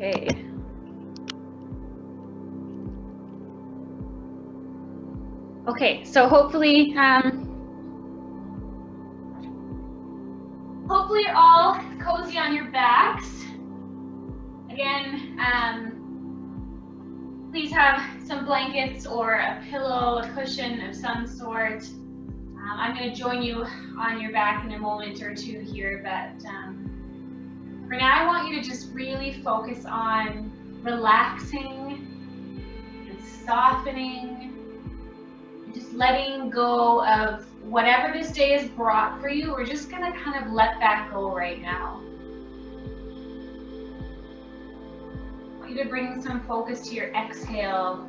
Okay. Okay, so hopefully you're all cozy on your backs. Again, please have some blankets or a pillow, a cushion of some sort. I'm going to join you on your back in a moment or two here, but for now I want you to just really focus on relaxing and softening and just letting go of whatever this day has brought for you. We're just going to kind of let that go right now. I want you to bring some focus to your exhale.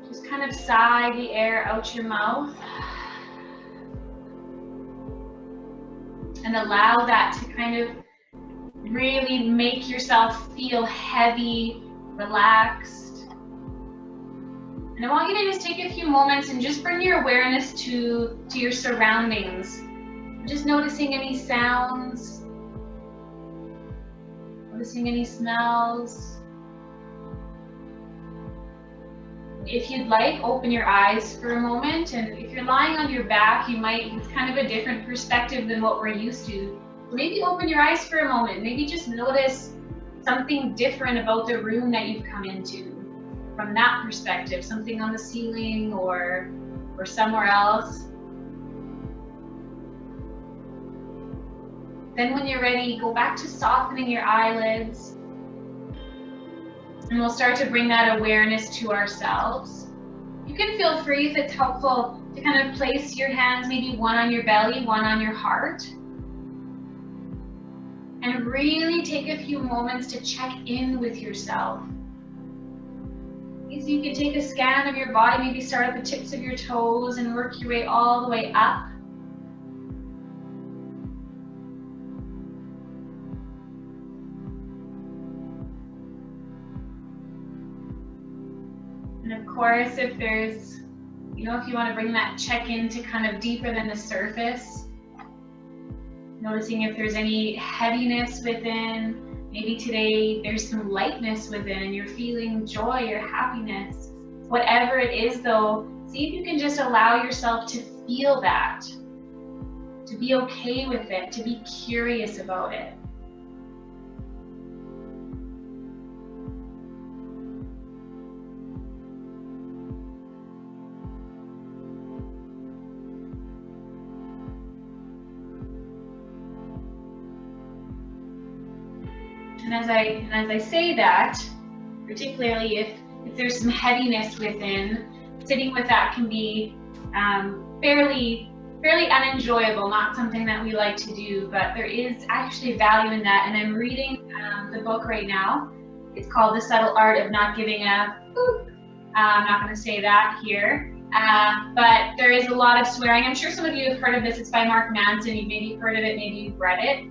Just kind of sigh the air out your mouth and allow that to kind of really make yourself feel heavy, relaxed. And I want you to just take a few moments and just bring your awareness to your surroundings. Just noticing any sounds, noticing any smells. If you'd like, open your eyes for a moment, and if you're lying on your back, it's kind of a different perspective than what we're used to. Maybe open your eyes for a moment. Maybe just notice something different about the room that you've come into from that perspective, something on the ceiling or somewhere else. Then when you're ready, go back to softening your eyelids. And we'll start to bring that awareness to ourselves. You can feel free, if it's helpful, to kind of place your hands, maybe one on your belly, one on your heart. And really take a few moments to check in with yourself. So you can take a scan of your body, maybe start at the tips of your toes and work your way all the way up. And of course, if there's, if you want to bring that check-in to kind of deeper than the surface, noticing if there's any heaviness within. Maybe today there's some lightness within and you're feeling joy or happiness. Whatever it is though, see if you can just allow yourself to feel that, to be okay with it, to be curious about it. And as I say that, particularly if there's some heaviness within, sitting with that can be fairly unenjoyable, not something that we like to do, but there is actually value in that. And I'm reading the book right now. It's called The Subtle Art of Not Giving a Poop. I'm not going to say that here, but there is a lot of swearing. I'm sure some of you have heard of this. It's by Mark Manson. You've maybe heard of it, maybe you've read it.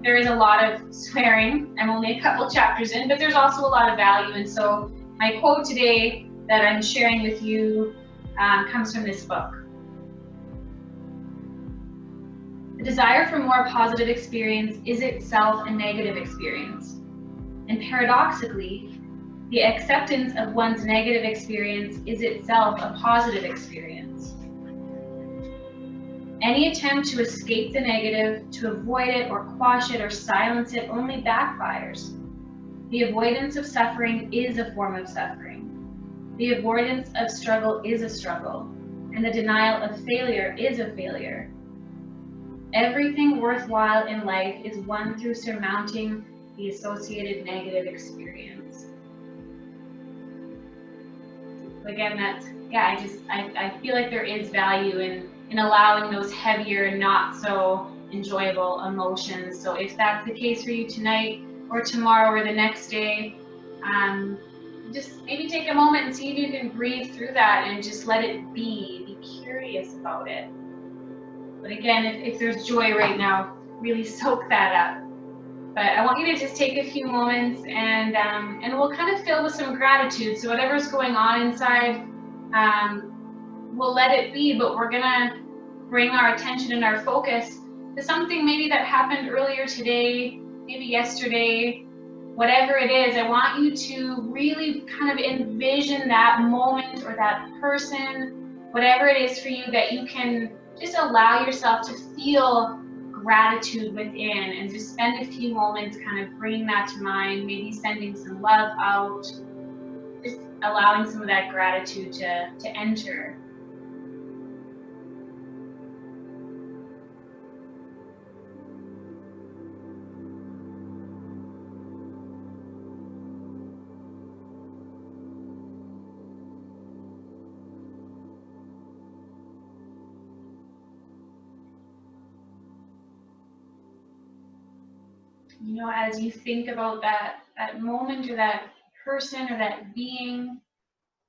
There is a lot of swearing. I'm only a couple chapters in, but there's also a lot of value. And so my quote today that I'm sharing with you comes from this book. The desire for more positive experience is itself a negative experience. And paradoxically, the acceptance of one's negative experience is itself a positive experience. Any attempt to escape the negative, to avoid it or quash it or silence it only backfires. The avoidance of suffering is a form of suffering. The avoidance of struggle is a struggle. And the denial of failure is a failure. Everything worthwhile in life is won through surmounting the associated negative experience. Again, I feel like there is value in allowing those heavier, not so enjoyable emotions. So if that's the case for you tonight or tomorrow or the next day, just maybe take a moment and see if you can breathe through that and just let it be curious about it. But again, if there's joy right now, really soak that up. But I want you to just take a few moments and we'll kind of fill with some gratitude. So whatever's going on inside, we'll let it be, but we're gonna bring our attention and our focus to something maybe that happened earlier today, maybe yesterday, whatever it is, I want you to really kind of envision that moment or that person, whatever it is for you, that you can just allow yourself to feel gratitude within, and just spend a few moments kind of bringing that to mind, maybe sending some love out, just allowing some of that gratitude to enter. You know, as you think about that moment or that person or that being,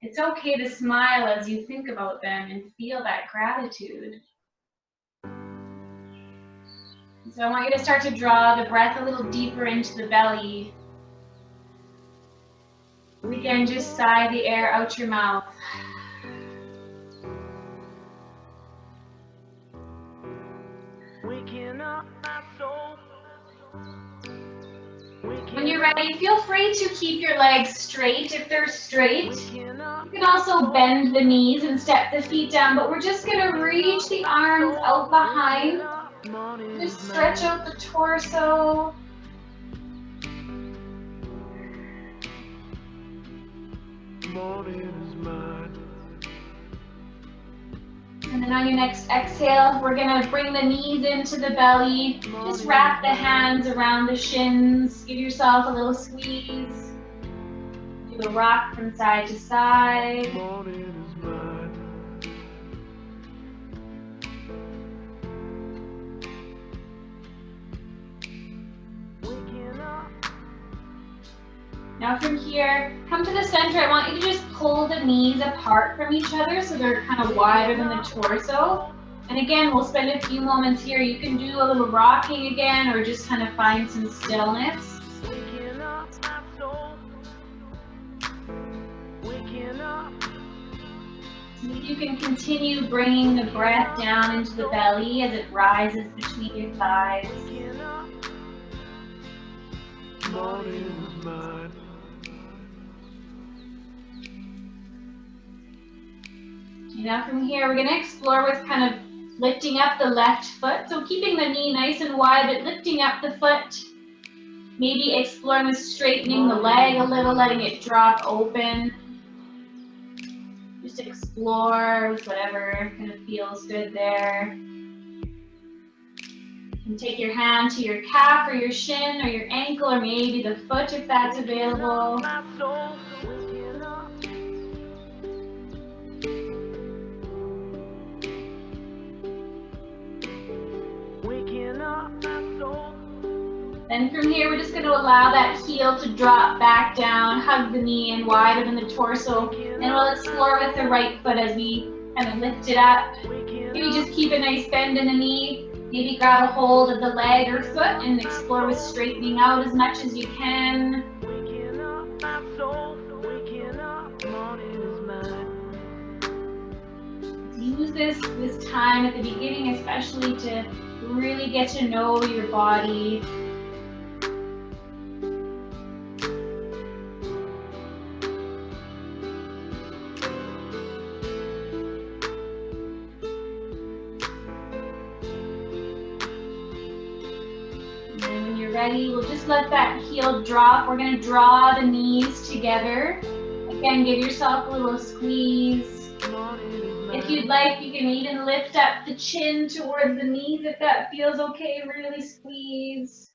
it's okay to smile as you think about them and feel that gratitude. So I want you to start to draw the breath a little deeper into the belly. And again, just sigh the air out your mouth. When you're ready, feel free to keep your legs straight if they're straight. You can also bend the knees and step the feet down, but we're just going to reach the arms out behind. Just stretch out the torso. And then on your next exhale, we're going to bring the knees into the belly. Just wrap the hands around the shins. Give yourself a little squeeze. Do a rock from side to side. Now from here, come to the center. I want you to just pull the knees apart from each other so they're kind of wider than the torso. And again, we'll spend a few moments here. You can do a little rocking again, or just kind of find some stillness. You can continue bringing the breath down into the belly as it rises between your thighs. Now from here, we're going to explore with kind of lifting up the left foot. So keeping the knee nice and wide, but lifting up the foot. Maybe exploring with straightening the leg a little, letting it drop open. Just explore with whatever kind of feels good there. You can take your hand to your calf or your shin or your ankle or maybe the foot if that's available. Then from here, we're just going to allow that heel to drop back down, hug the knee and wider than the torso. And we'll explore with the right foot as we kind of lift it up. Maybe just keep a nice bend in the knee. Maybe grab a hold of the leg or foot and explore with straightening out as much as you can. Use this time at the beginning especially to really get to know your body. Ready, we'll just let that heel drop. We're going to draw the knees together. Again, give yourself a little squeeze. If you'd like, you can even lift up the chin towards the knees if that feels okay. Really squeeze.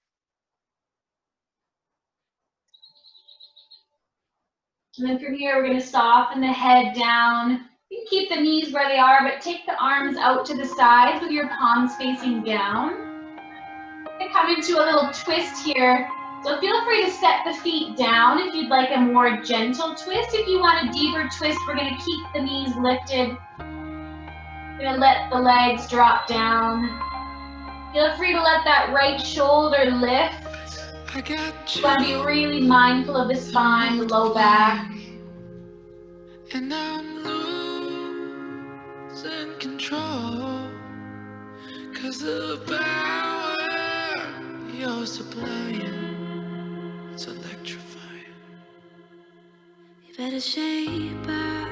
And then from here, we're going to soften the head down. You can keep the knees where they are, but take the arms out to the sides with your palms facing down. Come into a little twist here. So feel free to set the feet down if you'd like a more gentle twist. If you want a deeper twist, we're going to keep the knees lifted. We're going to let the legs drop down. Feel free to let that right shoulder lift. You want to be really mindful of the spine, the low back. And I'm losing control, 'cause the power you're so playing. It's electrifying. You better shape up,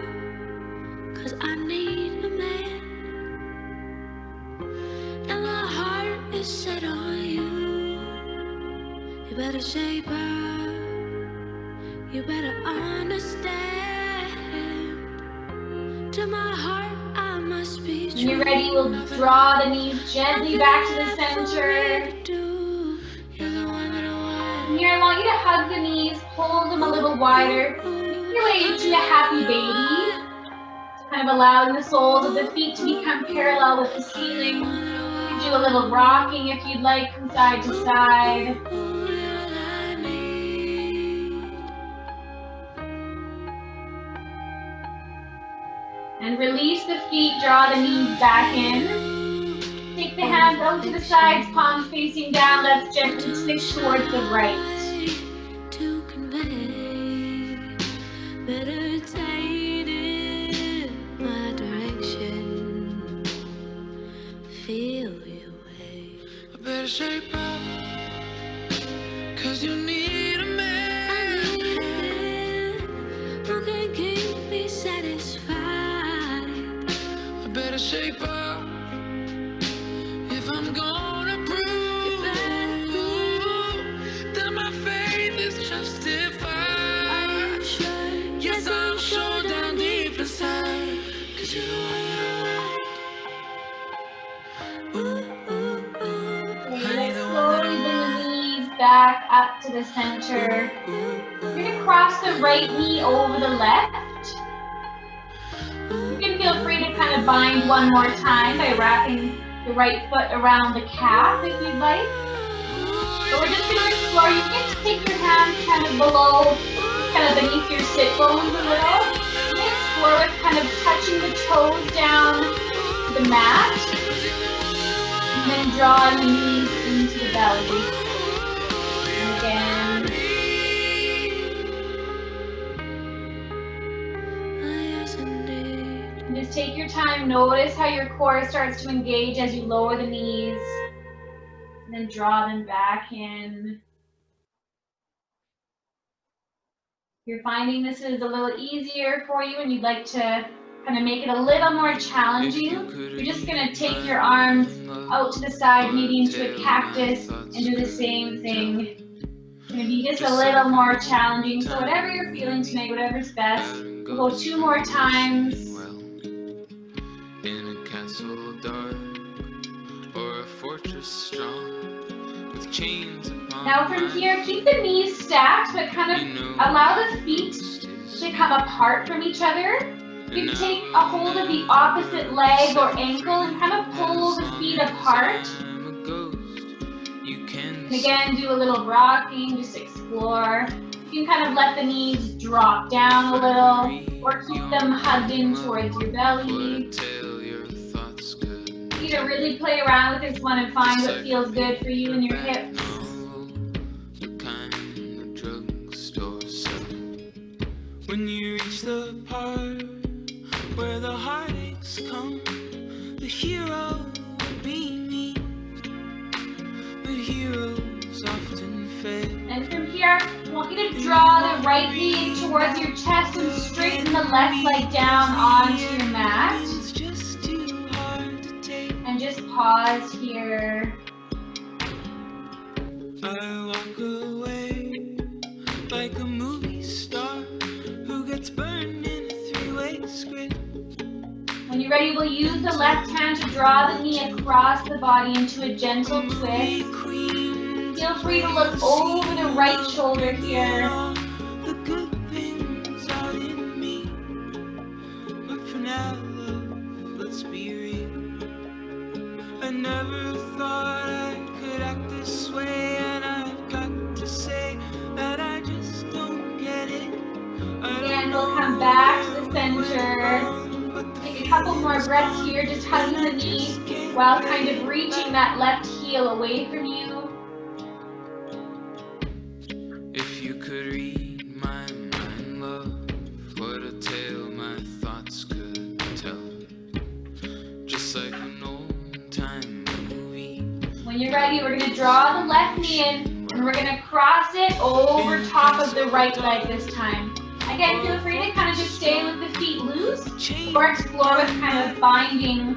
'cause I need a man, and my heart is set on you. You better shape up, you better understand. To my heart I must be true. When you're ready, we'll draw the knees gently back to the center. And here I want you to hug the knees, pull them a little wider. Make your way into a happy baby. Kind of allowing the soles of the feet to become parallel with the ceiling. You can do a little rocking if you'd like from side to side. And release the feet, draw the knees back in. Take the hands out to the sides, palms facing down. Let's gently twist towards the right. To convey, better take it my direction. Feel your way. I better shape up, 'cause you need a man. I need a man who can keep me satisfied. I better shape up if I'm gonna prove that my faith is justified. Are you sure? Yes, I'm sure down deep inside, 'cause you are right. Ooh, ooh, ooh. Okay, let's slowly bring the knees back up to the center. You're going to cross the right knee over the left. You can feel free to kind of bind one more time by wrapping the right foot around the calf if you'd like. But we're just going to explore. You can take your hands kind of below, kind of beneath your sit bones a little. You can explore with kind of touching the toes down to the mat. And then drawing the knees into the belly. And again. Yes, indeed. And just take your time. Notice how your core starts to engage as you lower the knees. And then draw them back in. If you're finding this is a little easier for you and you'd like to kind of make it a little more challenging, you're just going to take your arms out to the side, maybe into a cactus, and do the same thing. It's going to be just a little more challenging. So whatever you're feeling tonight, whatever's best, we'll go 2 more times. In a castle dark or a fortress strong with chains upon. Now from here, keep the knees stacked, but kind of allow the feet to come apart from each other. You can take a hold of the opposite leg or ankle and kind of pull the feet apart. And again, do a little rocking, just explore. You can kind of let the knees drop down a little or keep them hugged in towards your belly. You can really play around with this one and find what feels good for you and your hips. When you reach the part where the heartaches come, the hero would be me, but heroes often fail. And from here, I want you to draw the right knee towards your chest and straighten the left leg down onto your mat. It's just too hard to take. And just pause here. I walk away like a movie star who gets burned in a 3-way script. When you're ready, we'll use the left hand to draw the knee across the body into a gentle twist. Feel free to look over the right shoulder here. The good things out in me, but for now, love, let's be real. I never thought I could act this way, and I've got to say that I just don't get it. And we'll come back to the center. Take a couple more breaths here, just hugging the knee while kind of reaching that left heel away from you. If you could read my mind, love, what a tale my thoughts could tell. Just like an old time movie. When you're ready, we're going to draw the left left knee in, and we're gonna cross it over top of the right leg this time. Again, feel free to kind of just stay with the feet loose, or explore with kind of binding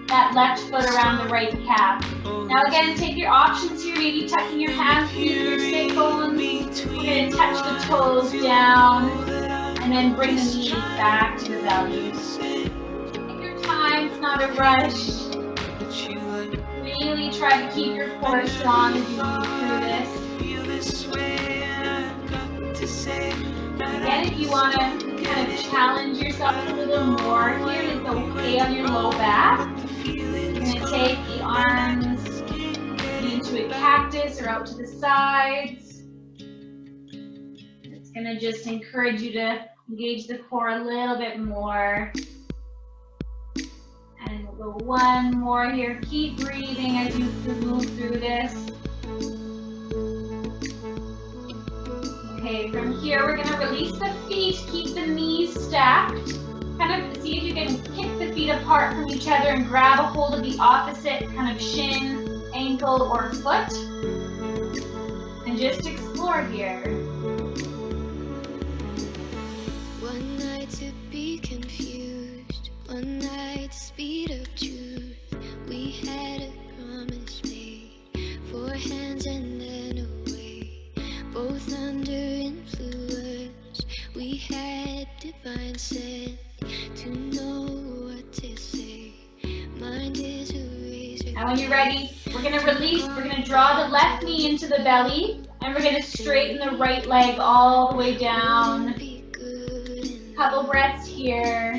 that left foot around the right calf. Now again, take your options here, maybe tucking your hands beneath your sit bones. We're going to touch the toes down, and then bring the knees back to the belly. Take your time, it's not a rush. Really try to keep your core strong as you move through this. Again, if you want to kind of challenge yourself a little more here, it's okay on your low back. You're going to take the arms into a cactus or out to the sides. It's going to just encourage you to engage the core a little bit more. And we'll go one more here. Keep breathing as you move through this. Okay, from here we're going to release the feet, keep the knees stacked. Kind of see if you can kick the feet apart from each other and grab a hold of the opposite kind of shin, ankle, or foot. And just explore here. One night to be confused, one night to speed of truth. We had a promise made, 4 hands and then away, both under influence. We had divine sense to know what to say. Mind is a razor. Now when you're ready, we're going to release, we're going to draw the left knee into the belly, and we're going to straighten the right leg all the way down. Couple breaths here.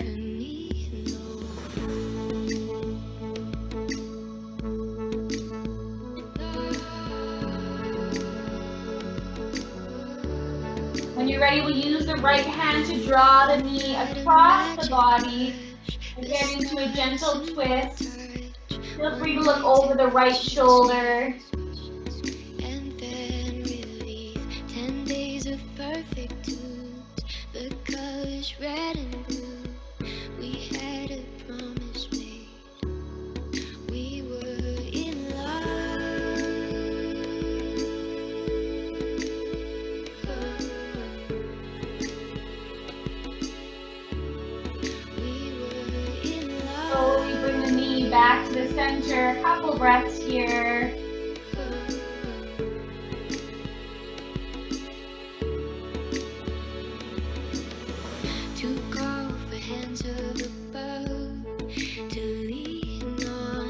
When you're ready, we'll use the right hand to draw the knee across the body and get into a gentle twist. Feel free to look over the right shoulder. And then release 10 days of perfect tunes. The colors red and blue. We had a promise made. We were in love. We were in love. Slowly bring the knee back to the center. A couple breaths here. Took off the hands of above to lean on.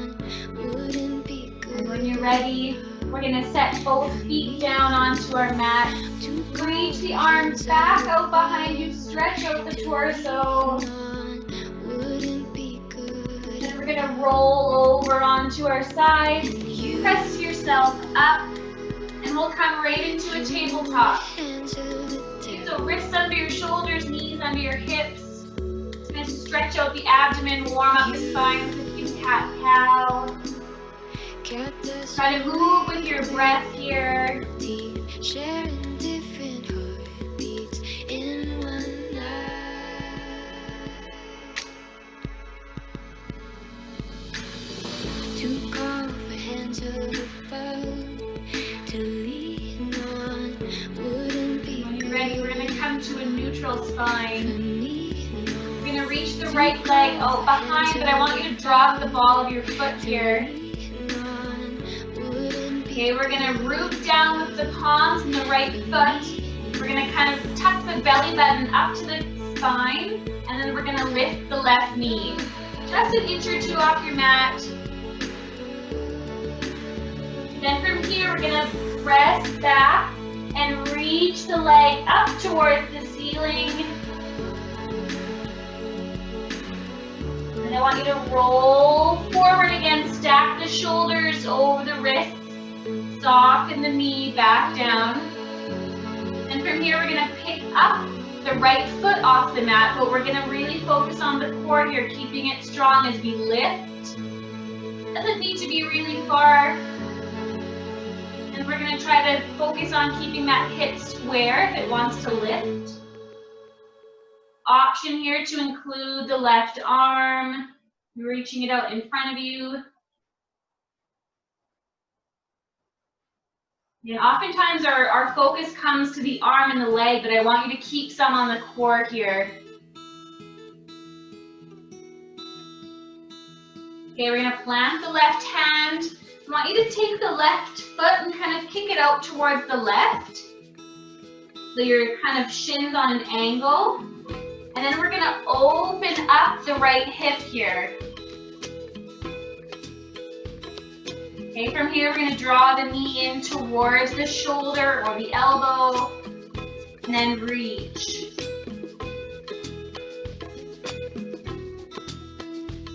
Wouldn't be good. And when you're ready, we're going to set both feet down onto our mat. Reach the arms back out behind you. Stretch out the torso. Wouldn't be good. Then we're going to roll over onto our sides. Press yourself up, and we'll come right into a tabletop. So wrists under your shoulders, knees under your hips. It's going to stretch out the abdomen, warm up the spine with a few cat-cow. Try to move with your breath here. Sharing different heartbeats in one night. Took off the hands of above to lean on. Wouldn't be When you're ready, we're going to come to a neutral spine. We're You're going to reach the right leg out behind, but I want you to drop the ball of your foot here. Okay, we're going to root down with the palms and the right foot. We're going to kind of tuck the belly button up to the spine, and then we're going to lift the left knee. Just an inch or two off your mat. Then from here, we're going to press back and reach the leg up towards the ceiling. And I want you to roll forward again, stack the shoulders over the wrists. Soften the knee back down. And from here, we're going to pick up the right foot off the mat, but we're going to really focus on the core here, keeping it strong as we lift. Doesn't need to be really far. And we're going to try to focus on keeping that hip square if it wants to lift. Option here to include the left arm, reaching it out in front of you. And oftentimes our focus comes to the arm and the leg, but I want you to keep some on the core here. Okay, we're gonna plant the left hand. I want you to take the left foot and kind of kick it out towards the left. So your kind of shins on an angle. And then we're gonna open up the right hip here. Okay, from here we're gonna draw the knee in towards the shoulder or the elbow, and then reach.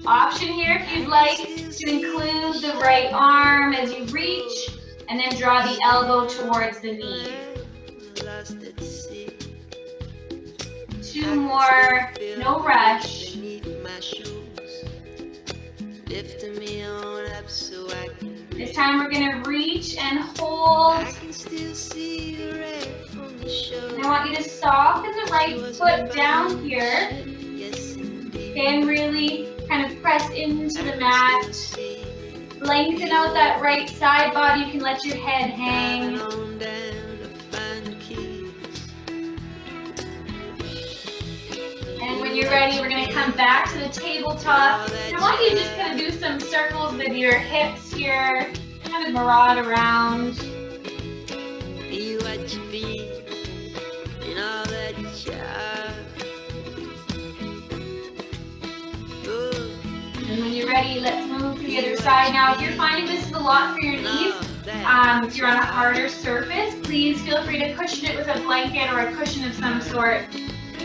Option here if you'd like to include the right arm as you reach, and then draw the elbow towards the knee. 2 more, no rush. This time we're gonna reach and hold. And I want you to soften the right foot down here. Okay, and really kind of press into the mat. Lengthen out that right side body. You can let your head hang. And when you're ready, we're going to come back to the tabletop. And I want you to just kind of do some circles with your hips here. Kind of maraud around. Be what you be, and all that you are. And when you're ready, let's move to the other side. Now, if you're finding this is a lot for your knees, if you're on a harder surface, please feel free to cushion it with a blanket or a cushion of some sort.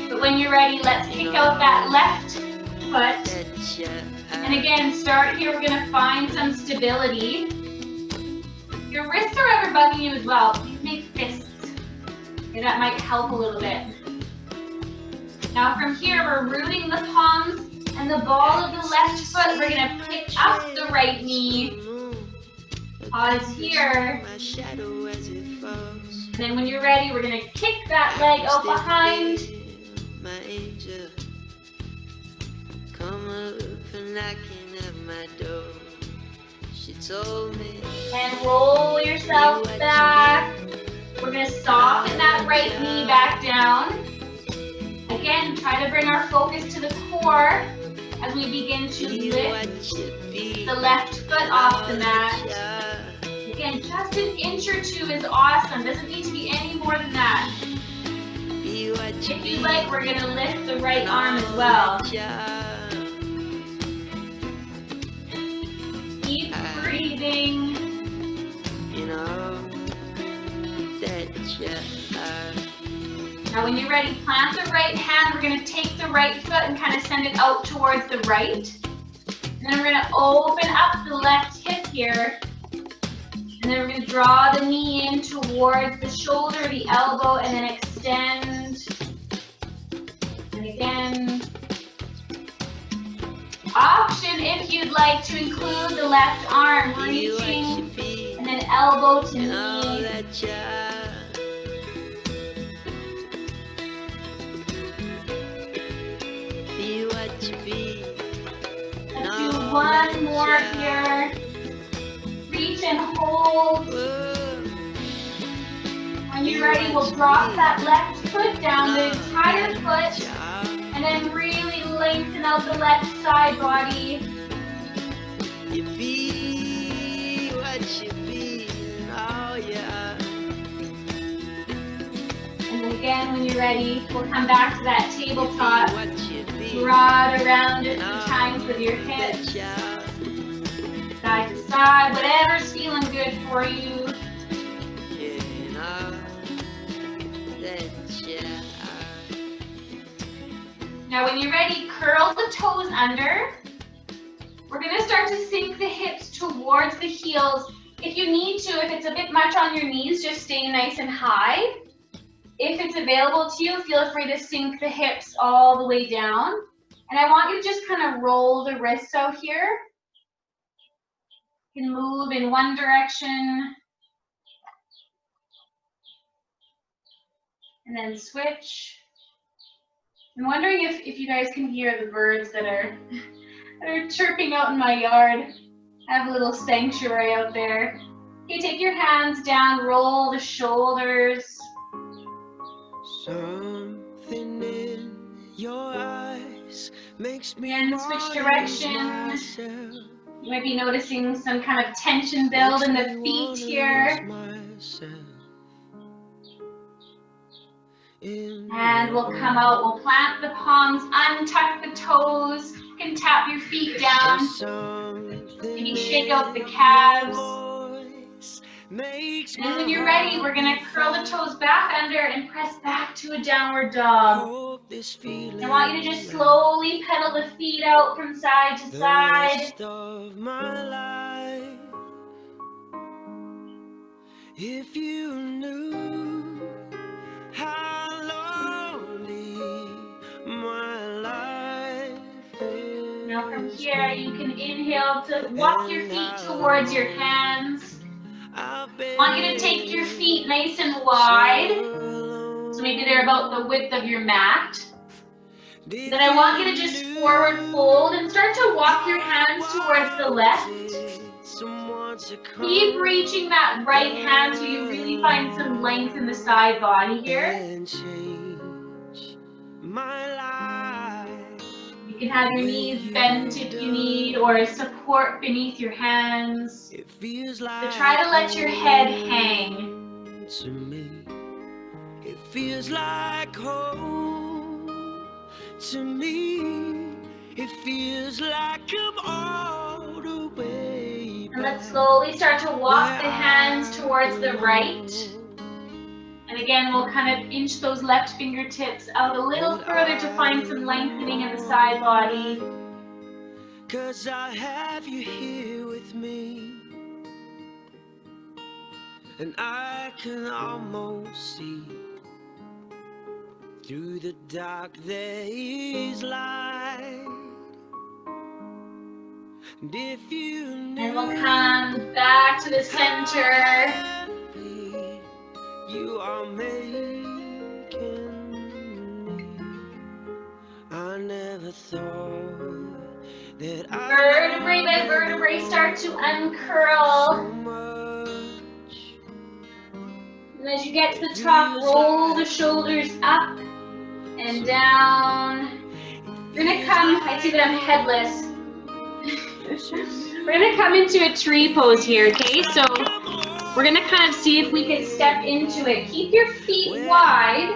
But when you're ready, let's kick out that left foot. And again, start here. We're going to find some stability. If your wrists are ever bugging you as well, please make fists. Okay, that might help a little bit. Now from here, we're rooting the palms and the ball of the left foot. We're going to pick up the right knee. Pause here. And then when you're ready, we're going to kick that leg out behind. My angel, come up and knocking at my door. She told me. And roll yourself back. We're going to soften that right knee back down. Again, try to bring our focus to the core as we begin to lift the left foot off the mat. Again, just an inch or 2 is awesome. Doesn't need to be any more than that. If you like, we're going to lift the right arm as well. Keep breathing. You know that now when you're ready, plant the right hand. We're going to take the right foot and kind of send it out towards the right. And then we're going to open up the left hip here. And then we're going to draw the knee in towards the shoulder, the elbow, and then extend. And again. Option if you'd like to include the left arm, reaching, and then elbow to knee. Let's do one more here. Reach and hold. When you're ready, we'll drop that left foot down, the entire foot, and then really lengthen out the left side body. You be what you be, oh yeah. And then again, when you're ready, we'll come back to that tabletop. Rod around it 3 times with your hips. Side to side, whatever's feeling good for you. Now when you're ready, curl the toes under. We're going to start to sink the hips towards the heels. If you need to, if it's a bit much on your knees, just stay nice and high. If it's available to you, feel free to sink the hips all the way down. And I want you to just kind of roll the wrists out here. You can move in one direction. And then switch. I'm wondering if you guys can hear the birds that are chirping out in my yard. I have a little sanctuary out there. Okay, take your hands down, roll the shoulders. Something in your eyes makes me And switch wanna direction. lose myself. You might be noticing some kind of tension build in the feet here. And we'll come out, we'll plant the palms, untuck the toes. You can tap your feet down. Maybe shake out the calves. And then when you're ready, we're going to curl the toes back under and press back to a downward dog. I want you to just slowly pedal the feet out from side to side. If you knew how lonely my life is. Now from here, you can inhale to walk your feet towards your hands. I want you to take your feet nice and wide. So maybe they're about the width of your mat. Then I want you to just forward fold and start to walk your hands towards the left. Keep reaching that right hand so you really find some length in the side body here. You can have your knees bent if you need, or support beneath your hands. So try to let your head hang. To me, it feels like home. To me, it feels like I'm all the way. And let's slowly start to walk the hands towards the right. And again, we'll kind of inch those left fingertips out a little further to find some lengthening in the side body. 'Cause I have you here with me, and I can almost see through the dark there is light. And if you knew, and we'll come back to the center. You are making me. I never thought that vertebrae by vertebrae start to uncurl. And as you get to the top, roll the shoulders up and down. We're gonna come, I see that I'm headless. We're gonna come into a tree pose here, okay? So we're gonna kind of see if we can step into it. Keep your feet wide.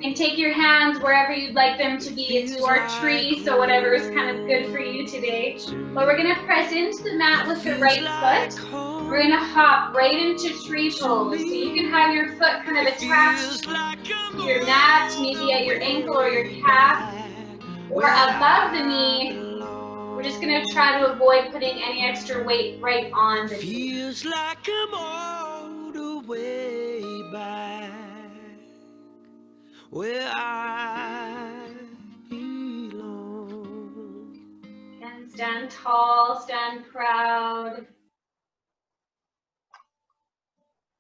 And take your hands wherever you'd like them to be. It's your tree, so whatever is kind of good for you today. But we're gonna press into the mat with the right foot. We're gonna hop right into tree pose. So you can have your foot kind of attached to your mat, maybe at your ankle or your calf, or above the knee. We're just gonna try to avoid putting any extra weight right on the knee. Feels like I'm all the way back where I belong. And stand tall, stand proud.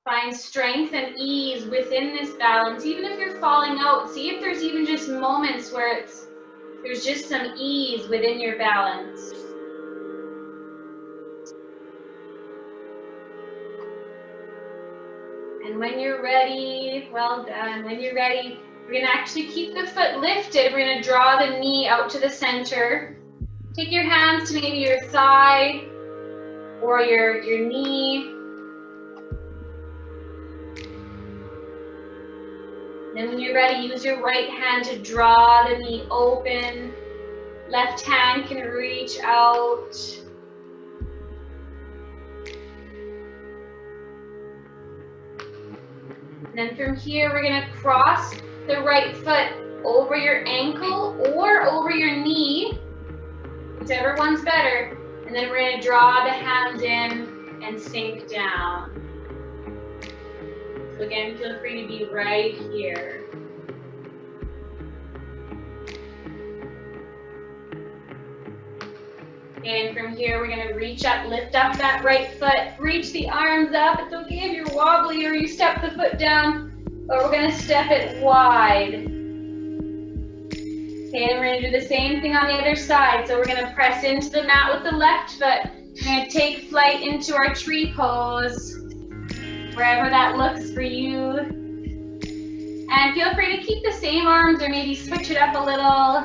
Find strength and ease within this balance. Even if you're falling out, see if there's even just moments where there's just some ease within your balance. And when you're ready, well done. When you're ready, we're gonna actually keep the foot lifted. We're gonna draw the knee out to the center. Take your hands to maybe your thigh or your knee. Then when you're ready, use your right hand to draw the knee open. Left hand can reach out. And then from here, we're gonna cross the right foot over your ankle or over your knee, whichever one's better. And then we're gonna draw the hands in and sink down. So again, feel free to be right here. And from here, we're gonna reach up, lift up that right foot, reach the arms up. It's okay if you're wobbly or you step the foot down, but we're gonna step it wide. Okay, and we're gonna do the same thing on the other side. So we're gonna press into the mat with the left foot, We're going to take flight into our tree pose, wherever that looks for you. And feel free to keep the same arms or maybe switch it up a little.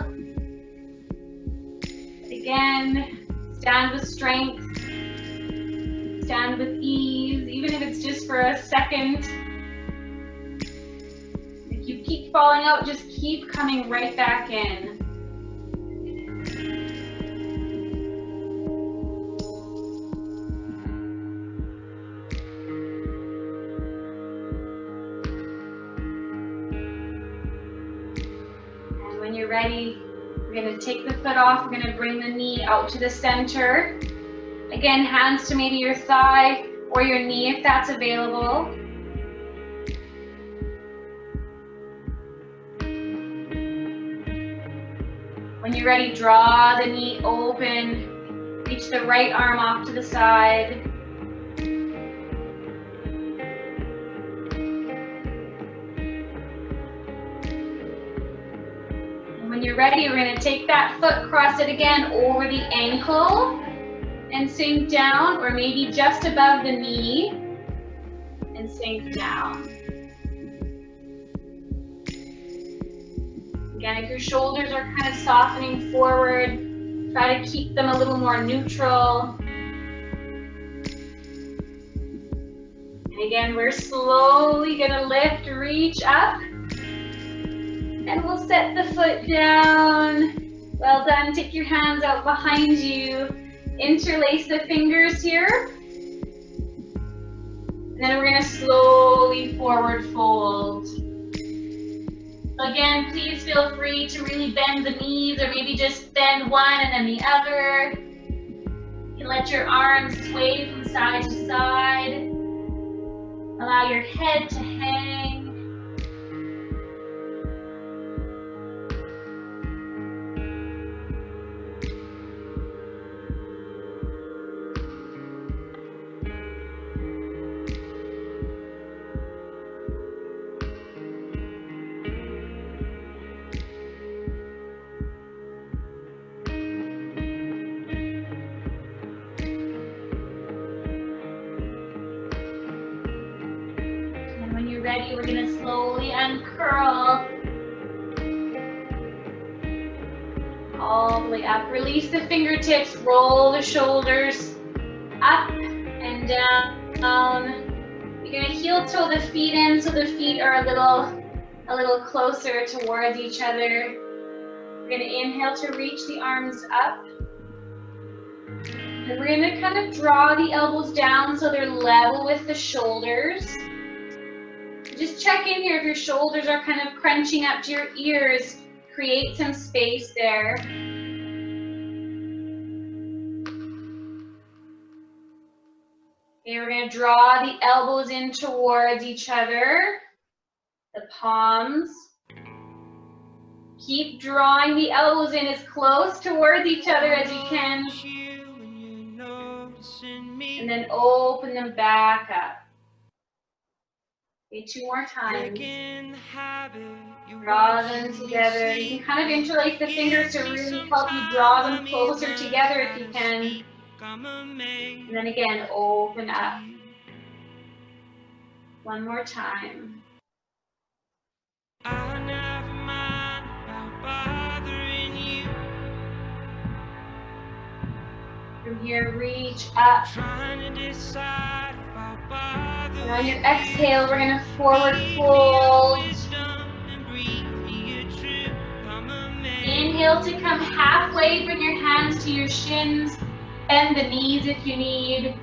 Again, stand with strength, stand with ease, even if it's just for a second. If you keep falling out, just keep coming right back in. And when you're ready, we're going to take the foot off. We're going to bring the knee out to the center. Again, hands to maybe your thigh or your knee if that's available. When you're ready, draw the knee open. Reach the right arm off to the side. And when you're ready, we're going to take that foot, cross it again over the ankle and sink down, or maybe just above the knee and sink down. Again, if your shoulders are kind of softening forward, try to keep them a little more neutral. And again, we're slowly going to lift, reach up, and we'll set the foot down. Well done. Take your hands out behind you. Interlace the fingers here. And then we're going to slowly forward fold. Again, please feel free to really bend the knees, or maybe just bend one and then the other. You can let your arms sway from side to side. Allow your head to hang. Ready, we're going to slowly uncurl all the way up. Release the fingertips, roll the shoulders up and down. You're going to heel toe the feet in so the feet are a little closer towards each other. We're going to inhale to reach the arms up. And we're going to kind of draw the elbows down so they're level with the shoulders. Just check in here if your shoulders are kind of crunching up to your ears. Create some space there. Okay, we're going to draw the elbows in towards each other. The palms. Keep drawing the elbows in as close towards each other as you can. And then open them back up. Okay, 2 more times. Draw them together. You can kind of interlace the fingers to really help you draw them closer together if you can. And then again, open up. 1 more time. I never mind about bothering you. From here, reach up. Trying to decide about bothering. And on your exhale, we're going to forward fold. Inhale to come halfway, bring your hands to your shins, bend the knees if you need.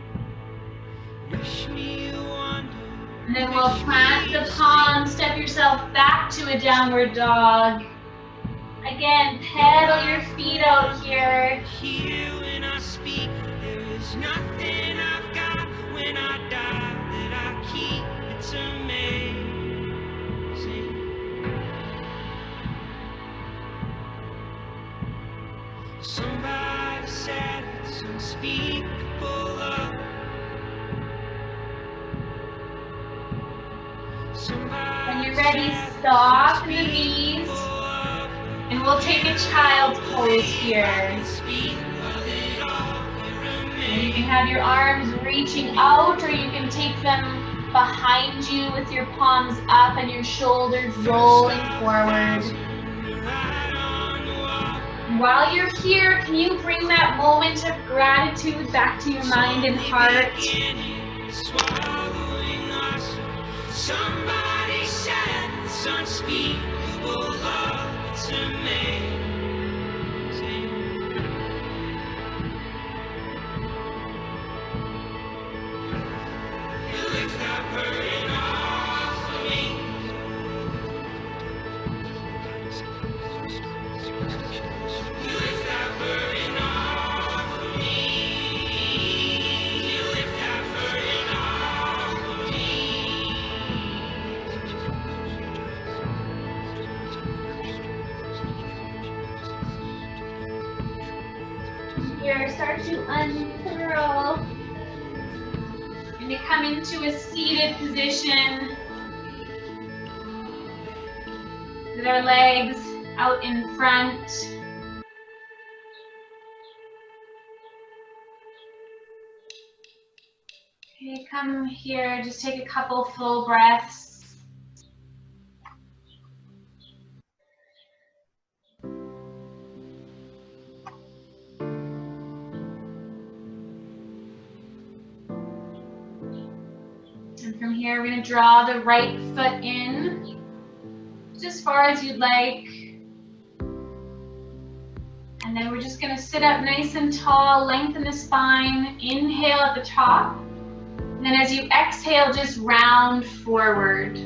And then we'll plant the palms, step yourself back to a downward dog. Again, pedal your feet out here. When I speak, there is nothing I've got when I die that I keep. It's amazing. Somebody said it's unspeakable love. When you're ready, stop the knees. And we'll take a child's pose here. You can have your arms reaching out, or you can take them behind you with your palms up and your shoulders rolling forward. While you're here, can you bring that moment of gratitude back to your mind and heart? Somebody said it's unspeakable love to me. You lift that burden off of me. You lift that burden off of me. You lift that burden off of me. Here, start to uncurl. And to come into a seated position with our legs out in front. Okay, come here, just take a couple full breaths. And from here, we're going to draw the right foot in, just as far as you'd like. And then we're just going to sit up nice and tall, lengthen the spine, inhale at the top. And then as you exhale, just round forward.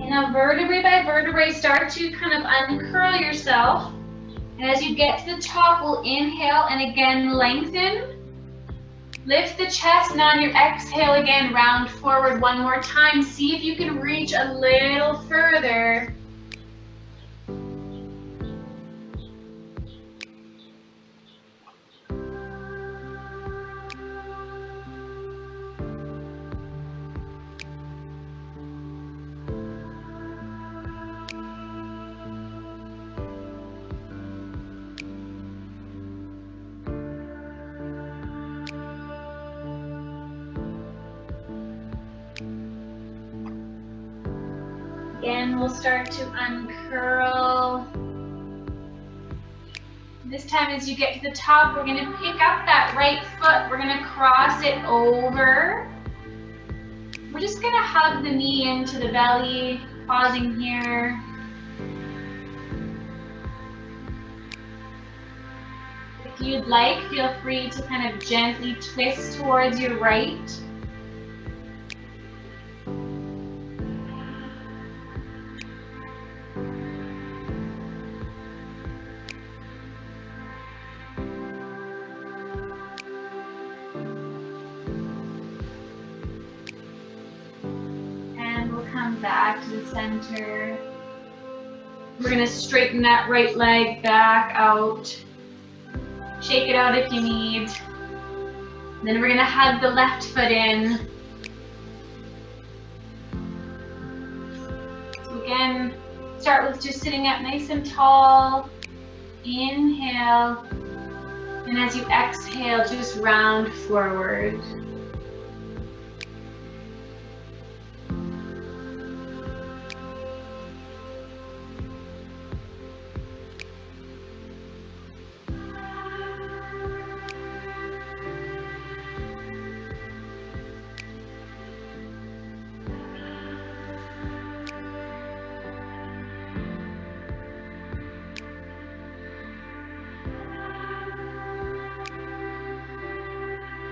Now vertebrae by vertebrae, start to kind of uncurl yourself. And as you get to the top, we'll inhale and again lengthen. Lift the chest, and on your exhale again, round forward one more time. See if you can reach a little further. Again, we'll start to uncurl. This time as you get to the top, we're going to pick up that right foot. We're going to cross it over. We're just going to hug the knee into the belly, pausing here. If you'd like, feel free to kind of gently twist towards your right. Come back to the center. We're going to straighten that right leg back out. Shake it out if you need. Then we're going to hug the left foot in. So again, start with just sitting up nice and tall. Inhale. And as you exhale, just round forward.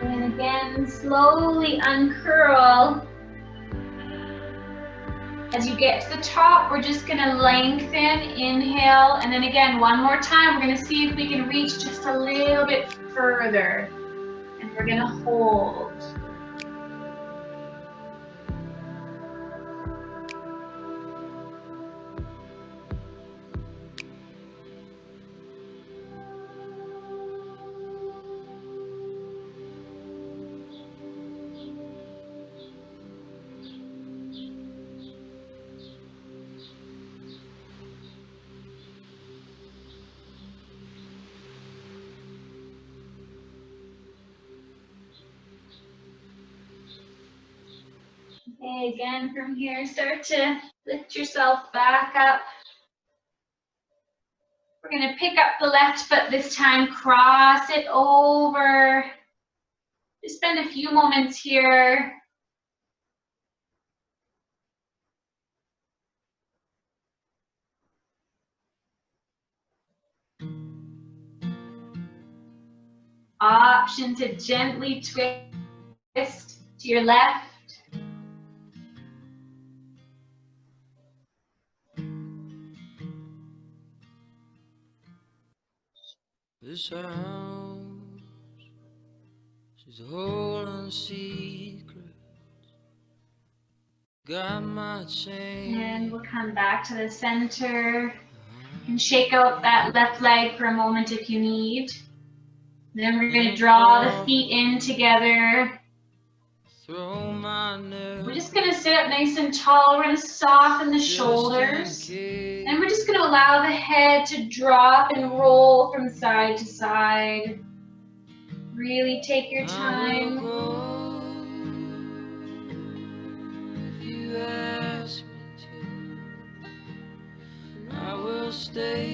And again, slowly uncurl. As you get to the top, we're just going to lengthen, inhale, and then again, one more time, we're going to see if we can reach just a little bit further. And we're going to hold. Okay, again from here, start to lift yourself back up. We're going to pick up the left foot this time, cross it over. Just spend a few moments here. Option to gently twist to your left. This house, she's holding secret. Got my chain. And we'll come back to the center and shake out that left leg for a moment if you need. Then we're going to draw the feet in together. We're just going to sit up nice and tall. We're going to soften the shoulders. And we're just going to allow the head to drop and roll from side to side. Really take your time. If you ask me to, I will stay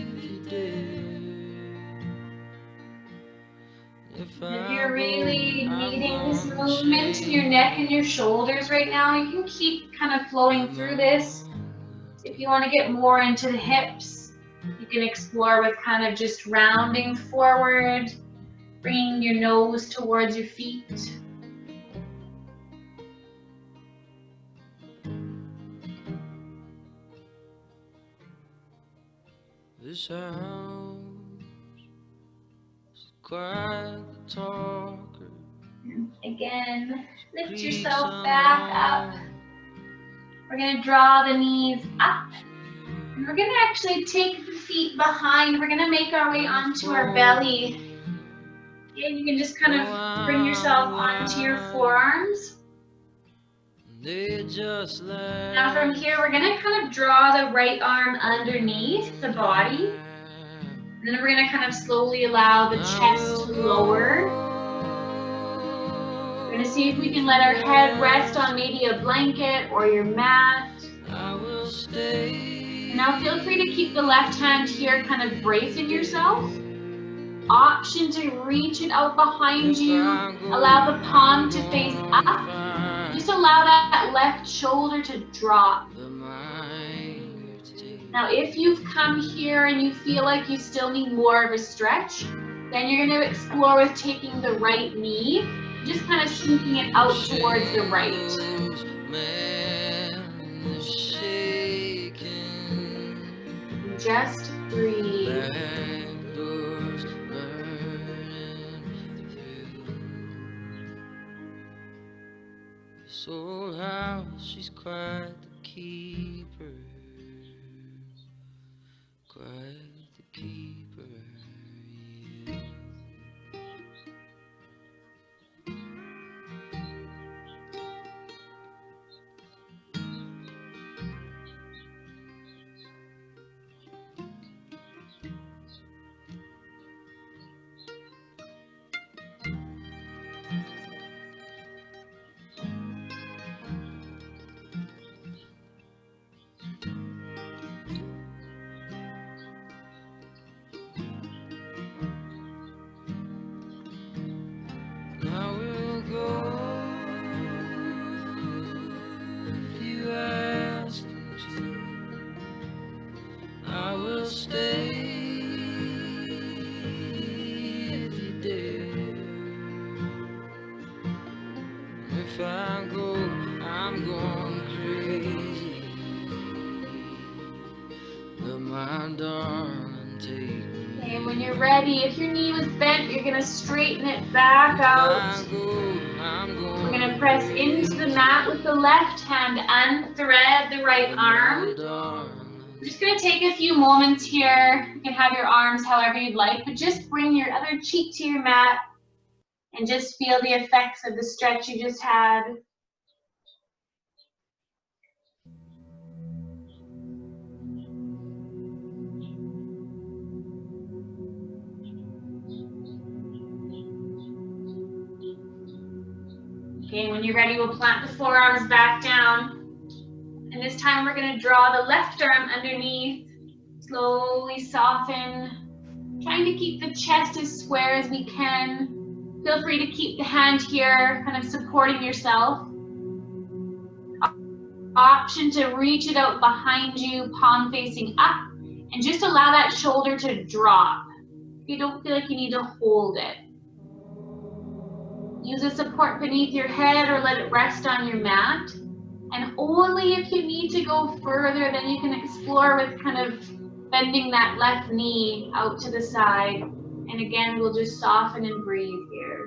if you dare. If you're really needing this movement in your neck and your shoulders right now, you can keep kind of flowing through this. If you want to get more into the hips, you can explore with kind of just rounding forward, bringing your nose towards your feet. This house is quite the talker. Again, lift yourself back up. We're going to draw the knees up. And we're going to actually take the feet behind. We're going to make our way onto our belly. Again, you can just kind of bring yourself onto your forearms. Now from here, we're going to kind of draw the right arm underneath the body. And then we're going to kind of slowly allow the chest to lower. We're going to see if we can let our head rest on maybe a blanket or your mat. Now feel free to keep the left hand here, kind of bracing yourself. Option to reach it out behind you. Allow the palm to face up. Just allow that left shoulder to drop. Now if you've come here and you feel like you still need more of a stretch, then you're going to explore with taking the right knee, just kind of sinking it out towards the right. Just breathe. This old house, she's quite the keeper. Quite the keeper. Yeah. I will go if you ask me to. I will stay if you dare. If I go, I'm going crazy. But my darling, take me. And when you're ready, if your knee was bent, you're going to straighten it back out. We're going to press into the mat with the left hand, unthread the right arm. We're just going to take a few moments here. You can have your arms however you'd like, but just bring your other cheek to your mat and just feel the effects of the stretch you just had. Okay, when you're ready, we'll plant the forearms back down. And this time we're going to draw the left arm underneath. Slowly soften. Trying to keep the chest as square as we can. Feel free to keep the hand here, kind of supporting yourself. Option to reach it out behind you, palm facing up, and just allow that shoulder to drop. You don't feel like you need to hold it. Use a support beneath your head or let it rest on your mat. And only if you need to go further, then you can explore with kind of bending that left knee out to the side. And again, we'll just soften and breathe here.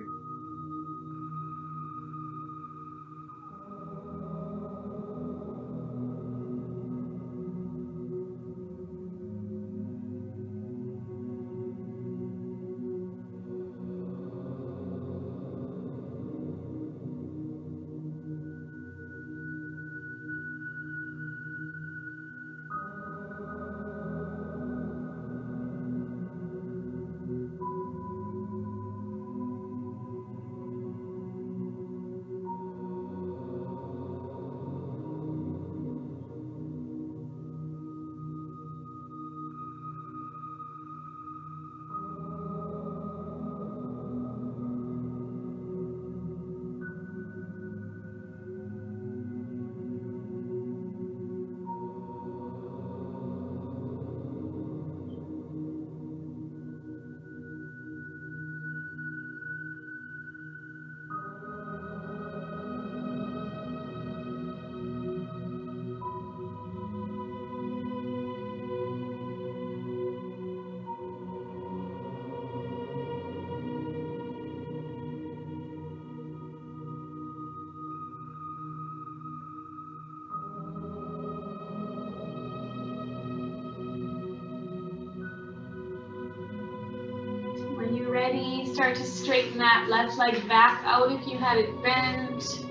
When you're ready, start to straighten that left leg back out if you had it bent.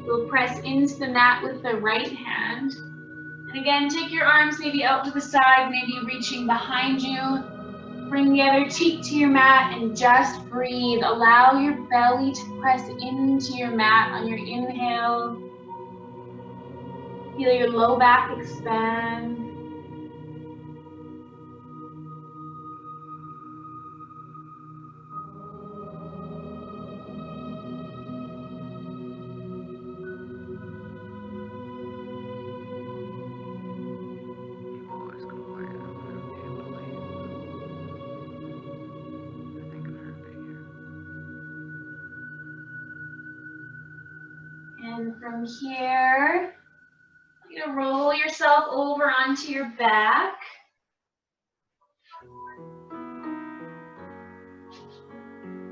We'll press into the mat with the right hand. And again, take your arms maybe out to the side, maybe reaching behind you. Bring the other cheek to your mat and just breathe. Allow your belly to press into your mat on your inhale. Feel your low back expand. And from here, you're gonna roll yourself over onto your back.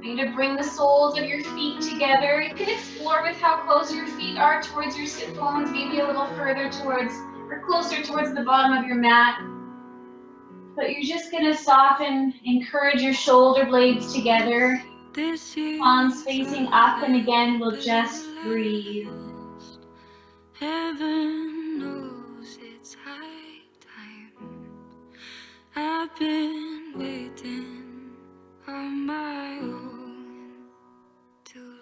You need to bring the soles of your feet together. You can explore with how close your feet are towards your sit bones, maybe a little further towards or closer towards the bottom of your mat. But you're just gonna soften, encourage your shoulder blades together. Palms facing up, and again, we'll just breathe. Heaven knows it's high time. I've been waiting on my own too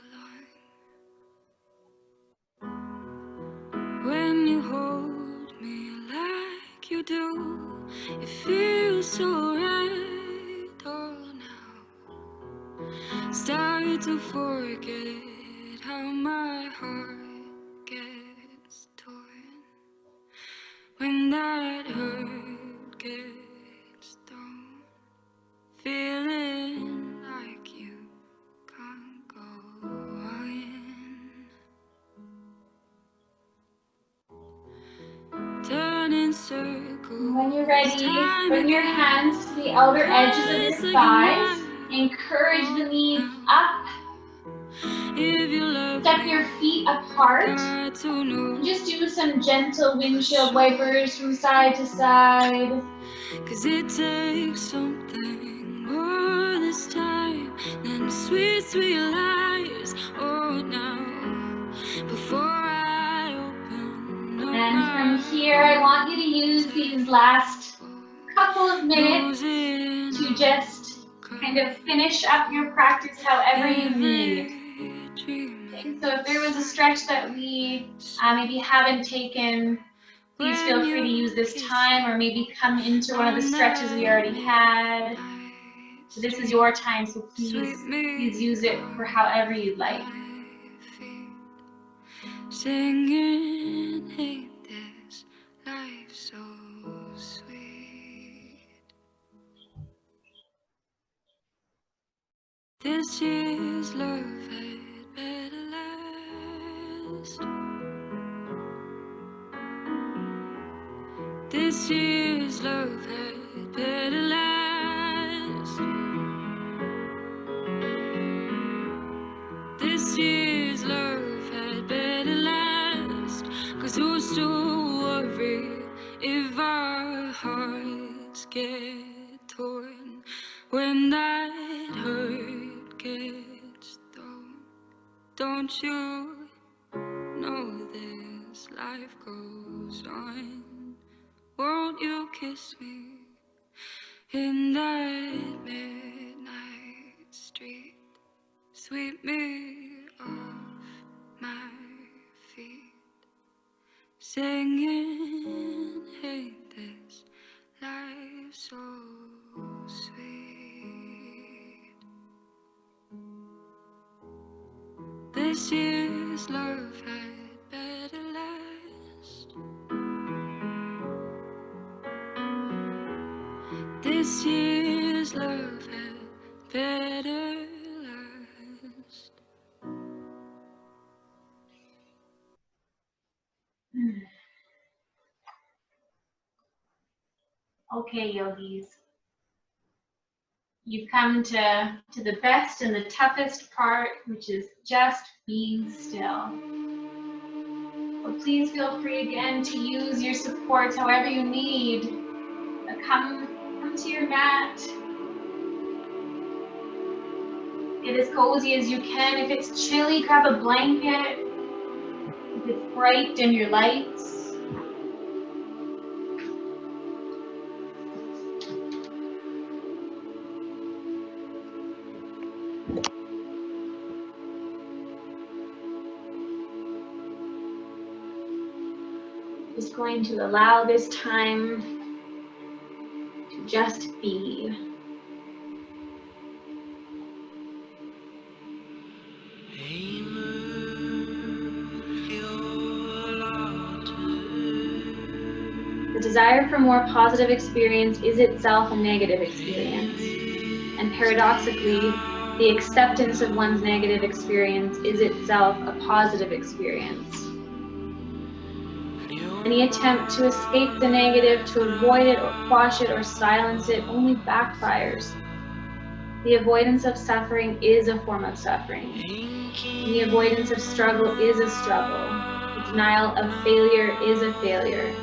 long. When you hold me like you do, it feels so right. Oh, now start to forget how my heart gets torn when that hurt gets thrown, feeling like you can't go on. Turn in circles. When you're ready, bring your hands to the outer edges of your thighs. Encourage the knees up. Step your feet apart. Just do some gentle windshield wipers from side to side. 'Cause it takes something more this time than sweet, sweet lies. Oh, now before I open up. And from here, I want you to use these last couple of minutes to just kind of finish up your practice however you need. Okay, so if there was a stretch that we maybe haven't taken, please feel free to use this time, or maybe come into one of the stretches we already had. So this is your time, so please use it for however you'd like. Singing, ain't this life so sweet? This year's love had better last. This year's love had better last. This year's love had better last. 'Cause who's to worry if our hearts get torn when that hurt gets thrown? Don't you know this life goes on? Won't you kiss me in that midnight street? Sweep me off my feet, singing, ain't this life so sweet? This year's love had better last. This year's love had better last. Okay, yogis. You've come to the best and the toughest part, which is just being still. So please feel free again to use your supports however you need. Come to your mat. Get as cozy as you can. If it's chilly, grab a blanket. If it's bright, dim your lights. Just going to allow this time to just be. The desire for more positive experience is itself a negative experience. And paradoxically, the acceptance of one's negative experience is itself a positive experience. Any attempt to escape the negative, to avoid it or quash it or silence it, only backfires. The avoidance of suffering is a form of suffering. And the avoidance of struggle is a struggle. The denial of failure is a failure.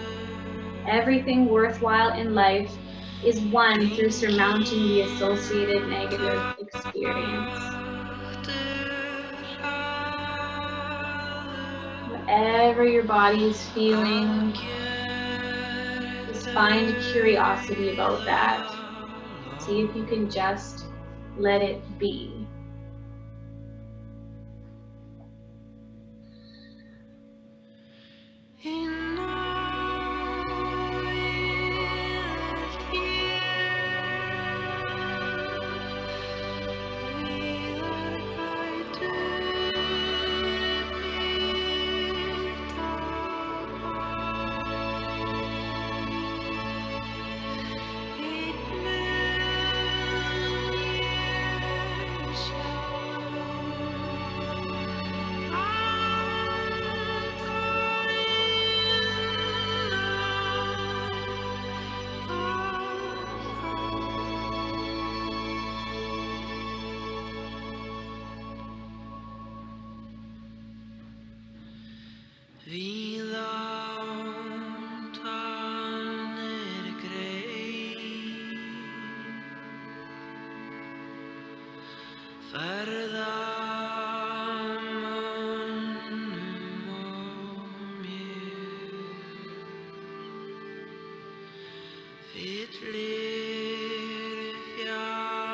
Everything worthwhile in life is won through surmounting the associated negative experience. Whatever your body is feeling, just find curiosity about that. See if you can just let it be. Vi långt ner grej färda munnen om vid ler fjällglas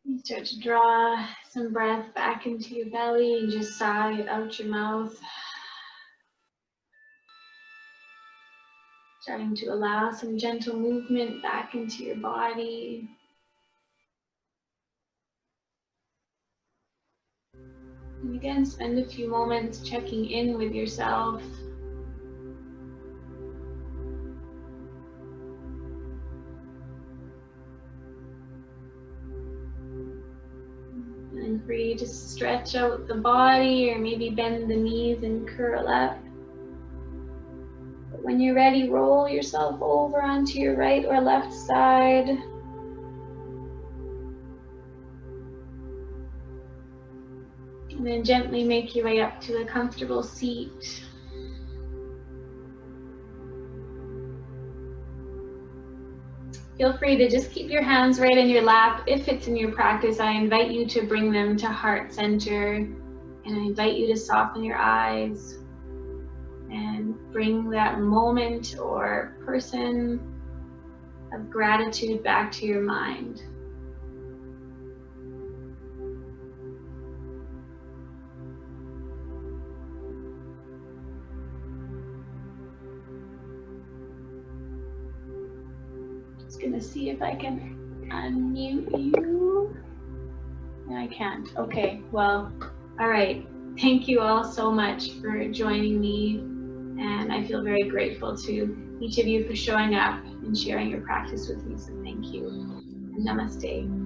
You start to draw some breath back into your belly and just sigh it out your mouth. Starting to allow some gentle movement back into your body. And again, spend a few moments checking in with yourself. And for you to stretch out the body or maybe bend the knees and curl up. But when you're ready, roll yourself over onto your right or left side. And then gently make your way up to a comfortable seat. Feel free to just keep your hands right in your lap. If it's in your practice, I invite you to bring them to heart center, and I invite you to soften your eyes and bring that moment or person of gratitude back to your mind. Just gonna see if I can unmute you. No, I can't. Okay, well, all right. Thank you all so much for joining me, and I feel very grateful to each of you for showing up and sharing your practice with me, so thank you, and namaste.